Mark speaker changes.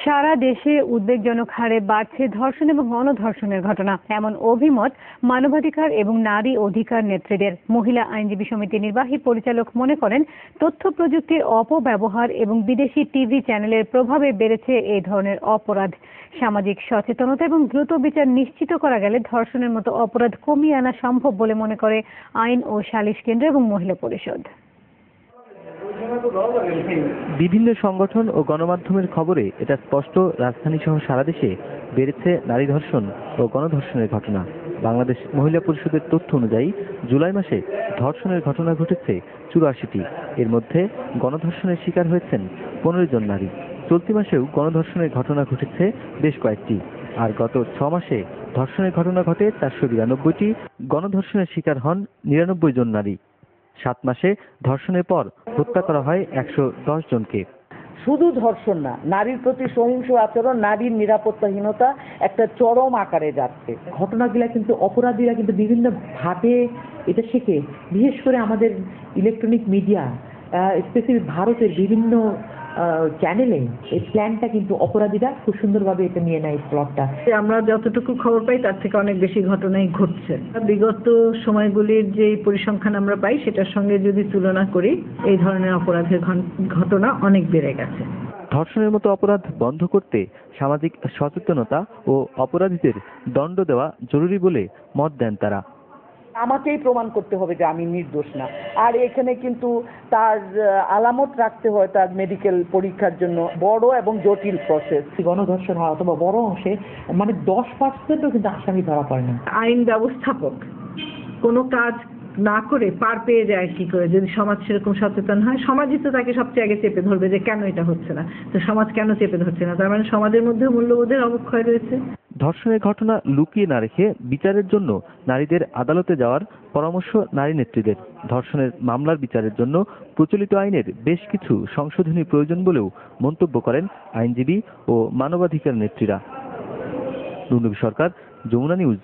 Speaker 1: সারা দেশে উদ্বেগজনক হারে বাড়ছে ধর্ষণ এবং গণধর্ষণের ঘটনা, এমন অভিমত মানবাধিকার এবং নারী অধিকার নেত্রীদের। মহিলা আইনজীবী সমিতির নির্বাহী পরিচালক মনে করেন, তথ্য প্রযুক্তির অপব্যবহার এবং বিদেশি টিভি চ্যানেলের প্রভাবে বেড়েছে এই ধরনের অপরাধ। সামাজিক সচেতনতা এবং দ্রুত বিচার নিশ্চিত করা গেলে ধর্ষণের মতো অপরাধ কমিয়ে আনা সম্ভব বলে মনে করে আইন ও সালিশ কেন্দ্র এবং মহিলা পরিষদ।
Speaker 2: বিভিন্ন সংগঠন ও গণমাধ্যমের খবরে এটা স্পষ্ট, রাজধানী সহ সারা দেশে বেড়েছে নারী ধর্ষণ ও গণধর্ষণের ঘটনা। বাংলাদেশ মহিলা পরিষদের তথ্য অনুযায়ী জুলাই মাসে ধর্ষণের ঘটনা ঘটেছে 84টি। এর মধ্যে গণধর্ষণের শিকার হয়েছেন 15 জন নারী। চলতি মাসেও গণধর্ষণের ঘটনা ঘটেছে বেশ কয়েকটি। আর গত 6 মাসে ধর্ষণের ঘটনা ঘটে 492টি। গণধর্ষণের শিকার হন 99 জন নারী। 7 মাসে ধর্ষণের পর হত্যা করা হয় 110 জনকে।
Speaker 3: শুধু ধর্ষণ না, নারীর প্রতি সহিংস আচরণ, নারীর নিরাপত্তাহীনতা একটা চরম আকারে যাচ্ছে। ঘটনাগুলা কিন্তু অপরাধীরা কিন্তু বিভিন্ন ভাবে এটা শেখে। বিশেষ করে আমাদের ইলেকট্রনিক মিডিয়া, স্পেসিফিক ভারতের বিভিন্ন চ্যানেলে এই প্ল্যানটা কিন্তু অপরাধীরা খুব সুন্দরভাবে এটা নিয়ে নেয় প্লটটা।
Speaker 1: আমরা যতটুকু খবর পাই তার থেকে অনেক বেশি ঘটনাই ঘটছে। বিগত সময়গুলির যে পরিসংখ্যান আমরা পাই সেটার সঙ্গে যদি তুলনা করি, এই ধরনের অপরাধের ঘটনা অনেক বেড়ে গেছে।
Speaker 2: ধর্ষণের মতো অপরাধ বন্ধ করতে সামাজিক সচেতনতা ও অপরাধীদের দণ্ড দেওয়া জরুরি বলে মত দেন তারা।
Speaker 3: আমাকেই প্রমাণ করতে হবে যে আমি নির্দোষ না। আর এখানে কিন্তু তার আলামত রাখতে হয় তার মেডিকেল পরীক্ষার জন্য। বড় এবং জটিল প্রসেস। গণধর্ষণ হয় অথবা বড় অংশে 10%ও কিন্তু আসামি ধরা পড়ে না।
Speaker 1: আইন ব্যবস্থাপক কোনো কাজ না করে পার পেয়ে যায় কি করে? যদি সমাজ সেরকম সচেতন হয়, সমাজই তো তাকে সবচেয়ে আগে চেপে ধরবে যে কেন এটা হচ্ছে না। তো সমাজ কেন চেপে ধরছে না? তার মানে সমাজের মধ্যে মূল্যবোধের অবক্ষয় রয়েছে।
Speaker 2: ধর্ষণের ঘটনা লুকিয়ে না রেখে বিচারের জন্য নারীদের আদালতে যাওয়ার পরামর্শ নারী নেত্রীদের। ধর্ষণের মামলার বিচারের জন্য প্রচলিত আইনের বেশ কিছু সংশোধনী প্রয়োজন বলেও মন্তব্য করেন আইনজীবী ও মানবাধিকার নেত্রীরা। রুনবী সরকার, যমুনা নিউজ।